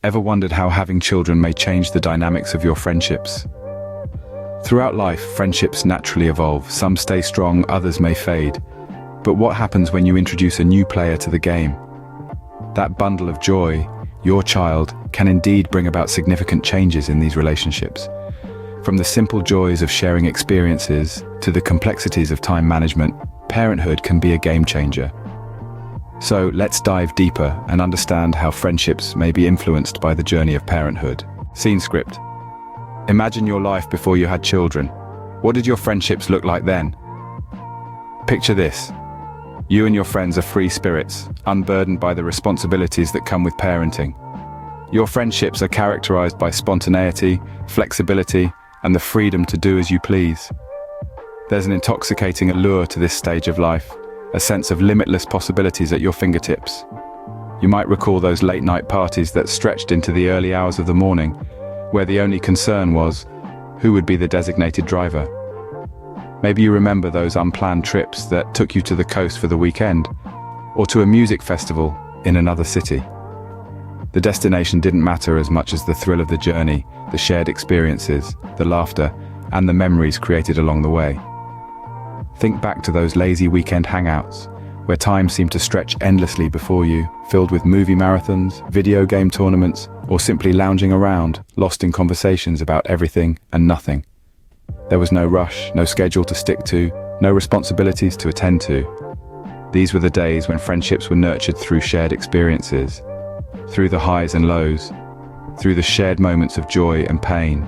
Ever wondered how having children may change the dynamics of your friendships? Throughout life, friendships naturally evolve. Some stay strong, others may fade. But what happens when you introduce a new player to the game? That bundle of joy, your child, can indeed bring about significant changes in these relationships. From the simple joys of sharing experiences to the complexities of time management, parenthood can be a game changer. So let's dive deeper and understand how friendships may be influenced by the journey of parenthood. Scene script. Imagine your life before you had children. What did your friendships look like then? Picture this. You and your friends are free spirits, unburdened by the responsibilities that come with parenting. Your friendships are characterized by spontaneity, flexibility, and the freedom to do as you please. There's an intoxicating allure to this stage of life, a sense of limitless possibilities at your fingertips. You might recall those late-night parties that stretched into the early hours of the morning, where the only concern was, who would be the designated driver? Maybe you remember those unplanned trips that took you to the coast for the weekend, or to a music festival in another city. The destination didn't matter as much as the thrill of the journey, the shared experiences, the laughter, and the memories created along the way. Think back to those lazy weekend hangouts, where time seemed to stretch endlessly before you, filled with movie marathons, video game tournaments, or simply lounging around, lost in conversations about everything and nothing. There was no rush, no schedule to stick to, no responsibilities to attend to. These were the days when friendships were nurtured through shared experiences, through the highs and lows, through the shared moments of joy and pain.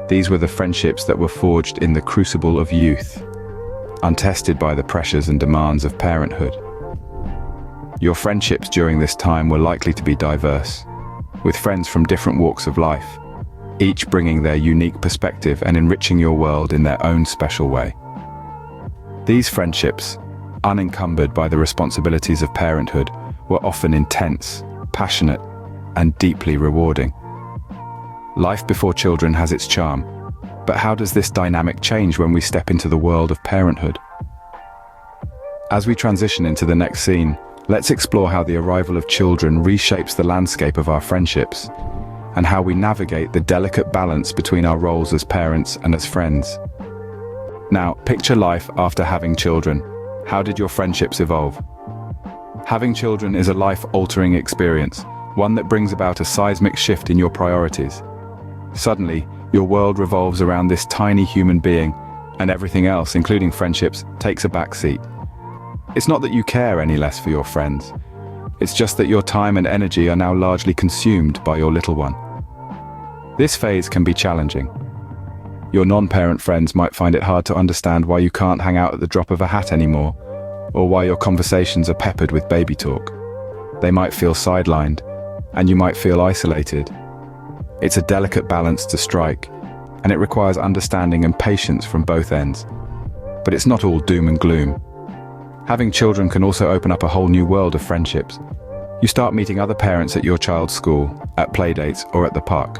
These were the friendships that were forged in the crucible of youth, untested by the pressures and demands of parenthood. Your friendships during this time were likely to be diverse, with friends from different walks of life, each bringing their unique perspective and enriching your world in their own special way. These friendships, unencumbered by the responsibilities of parenthood, were often intense, passionate, and deeply rewarding. Life before children has its charm, but how does this dynamic change when we step into the world of parenthood? As we transition into the next scene, let's explore how the arrival of children reshapes the landscape of our friendships, and how we navigate the delicate balance between our roles as parents and as friends. Now, picture life after having children. How did your friendships evolve? Having children is a life-altering experience, one that brings about a seismic shift in your priorities. Suddenly, your world revolves around this tiny human being, and everything else, including friendships, takes a back seat. It's not that you care any less for your friends. It's just that your time and energy are now largely consumed by your little one. This phase can be challenging. Your non-parent friends might find it hard to understand why you can't hang out at the drop of a hat anymore, or why your conversations are peppered with baby talk. They might feel sidelined, and you might feel isolated. It's a delicate balance to strike, and it requires understanding and patience from both ends. But it's not all doom and gloom. Having children can also open up a whole new world of friendships. You start meeting other parents at your child's school, at playdates, or at the park.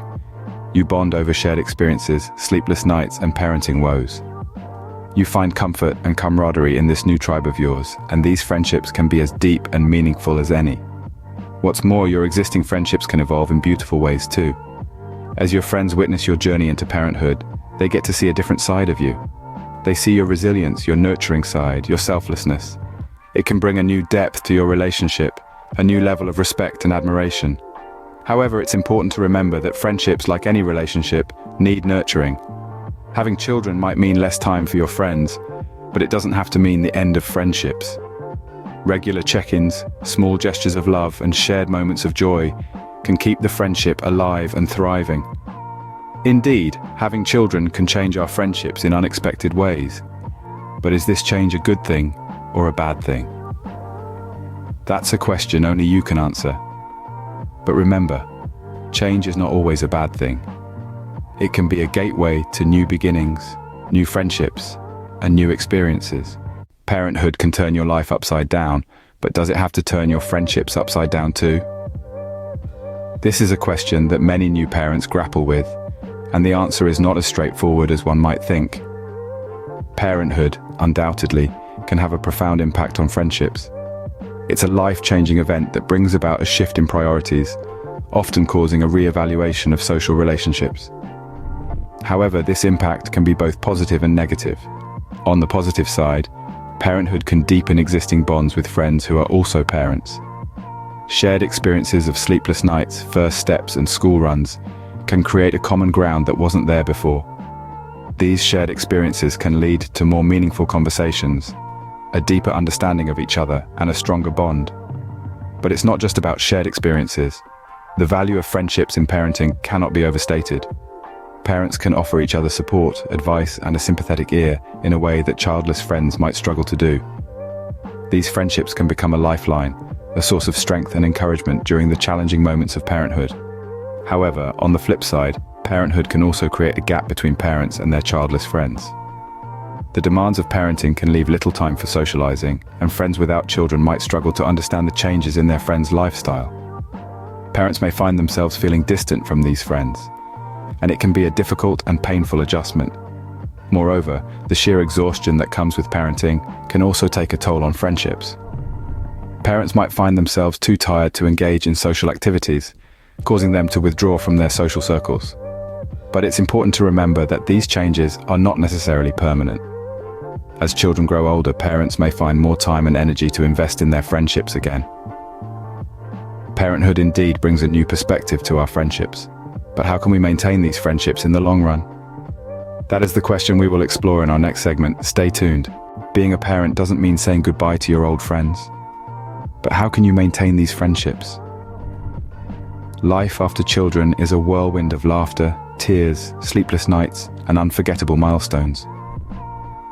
You bond over shared experiences, sleepless nights, and parenting woes. You find comfort and camaraderie in this new tribe of yours, and these friendships can be as deep and meaningful as any. What's more, your existing friendships can evolve in beautiful ways too. As your friends witness your journey into parenthood, they get to see a different side of you. They see your resilience, your nurturing side, your selflessness. It can bring a new depth to your relationship, a new level of respect and admiration. However, it's important to remember that friendships, like any relationship, need nurturing. Having children might mean less time for your friends, but it doesn't have to mean the end of friendships. Regular check-ins, small gestures of love, and shared moments of joy can keep the friendship alive and thriving. Indeed, having children can change our friendships in unexpected ways. But is this change a good thing or a bad thing? That's a question only you can answer. But remember, change is not always a bad thing. It can be a gateway to new beginnings, new friendships, and new experiences. Parenthood can turn your life upside down, but does it have to turn your friendships upside down too? This is a question that many new parents grapple with, and the answer is not as straightforward as one might think. Parenthood, undoubtedly, can have a profound impact on friendships. It's a life-changing event that brings about a shift in priorities, often causing a re-evaluation of social relationships. However, this impact can be both positive and negative. On the positive side, parenthood can deepen existing bonds with friends who are also parents. Shared experiences of sleepless nights, first steps, and school runs can create a common ground that wasn't there before. These shared experiences can lead to more meaningful conversations, a deeper understanding of each other, and a stronger bond. But it's not just about shared experiences. The value of friendships in parenting cannot be overstated. Parents can offer each other support, advice, and a sympathetic ear in a way that childless friends might struggle to do. These friendships can become a lifeline, a source of strength and encouragement during the challenging moments of parenthood. However, on the flip side, parenthood can also create a gap between parents and their childless friends. The demands of parenting can leave little time for socializing, and friends without children might struggle to understand the changes in their friends' lifestyle. Parents may find themselves feeling distant from these friends, and it can be a difficult and painful adjustment. Moreover, the sheer exhaustion that comes with parenting can also take a toll on friendships. Parents might find themselves too tired to engage in social activities, causing them to withdraw from their social circles. But it's important to remember that these changes are not necessarily permanent. As children grow older, parents may find more time and energy to invest in their friendships again. Parenthood indeed brings a new perspective to our friendships. But how can we maintain these friendships in the long run? That is the question we will explore in our next segment. Stay tuned. Being a parent doesn't mean saying goodbye to your old friends. But how can you maintain these friendships? Life after children is a whirlwind of laughter, tears, sleepless nights, and unforgettable milestones.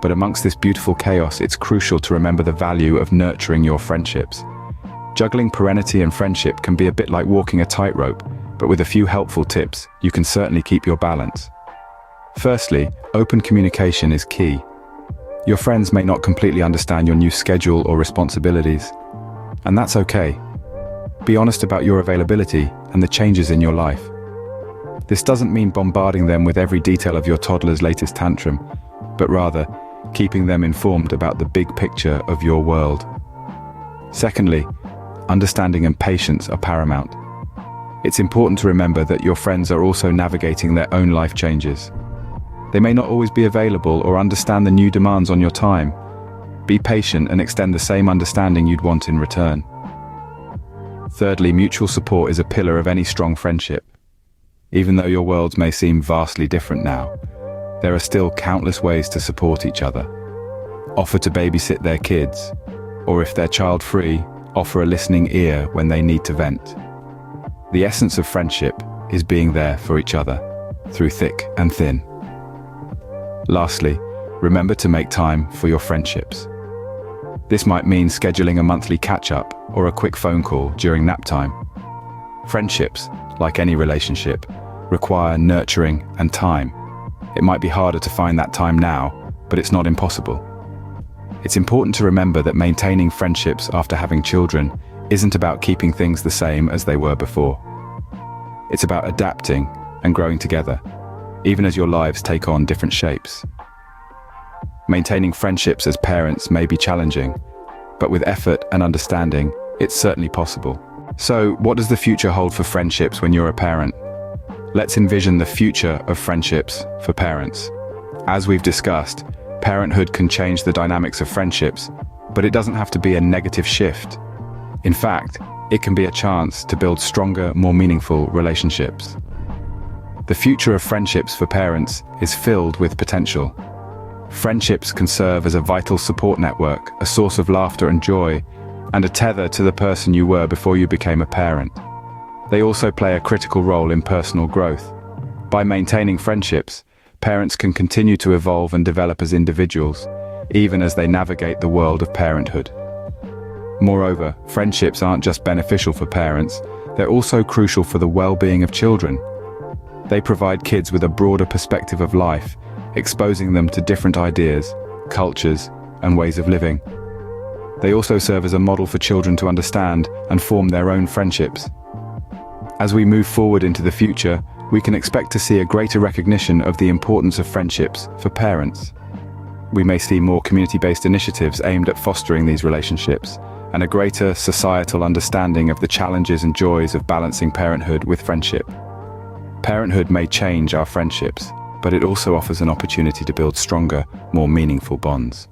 But amongst this beautiful chaos, it's crucial to remember the value of nurturing your friendships. Juggling parentage and friendship can be a bit like walking a tightrope, but with a few helpful tips, you can certainly keep your balance. Firstly, open communication is key. Your friends may not completely understand your new schedule or responsibilities, and that's okay. Be honest about your availability and the changes in your life. This doesn't mean bombarding them with every detail of your toddler's latest tantrum, but rather keeping them informed about the big picture of your world. Secondly, understanding and patience are paramount. It's important to remember that your friends are also navigating their own life changes. They may not always be available or understand the new demands on your time. Be patient and extend the same understanding you'd want in return. Thirdly, mutual support is a pillar of any strong friendship. Even though your worlds may seem vastly different now, there are still countless ways to support each other. Offer to babysit their kids, or if they're child-free, offer a listening ear when they need to vent. The essence of friendship is being there for each other, through thick and thin. Lastly, remember to make time for your friendships. This might mean scheduling a monthly catch-up or a quick phone call during nap time. Friendships, like any relationship, require nurturing and time. It might be harder to find that time now, but it's not impossible. It's important to remember that maintaining friendships after having children isn't about keeping things the same as they were before. It's about adapting and growing together, even as your lives take on different shapes. Maintaining friendships as parents may be challenging, but with effort and understanding, it's certainly possible. So, what does the future hold for friendships when you're a parent? Let's envision the future of friendships for parents. As we've discussed, parenthood can change the dynamics of friendships, but it doesn't have to be a negative shift. In fact, it can be a chance to build stronger, more meaningful relationships. The future of friendships for parents is filled with potential. Friendships can serve as a vital support network, a source of laughter and joy, and a tether to the person you were before you became a parent. They also play a critical role in personal growth. By maintaining friendships, parents can continue to evolve and develop as individuals, even as they navigate the world of parenthood. Moreover, friendships aren't just beneficial for parents, they're also crucial for the well-being of children. They provide kids with a broader perspective of life, exposing them to different ideas, cultures, and ways of living. They also serve as a model for children to understand and form their own friendships. As we move forward into the future, we can expect to see a greater recognition of the importance of friendships for parents. We may see more community-based initiatives aimed at fostering these relationships, and a greater societal understanding of the challenges and joys of balancing parenthood with friendship. Parenthood may change our friendships, but it also offers an opportunity to build stronger, more meaningful bonds.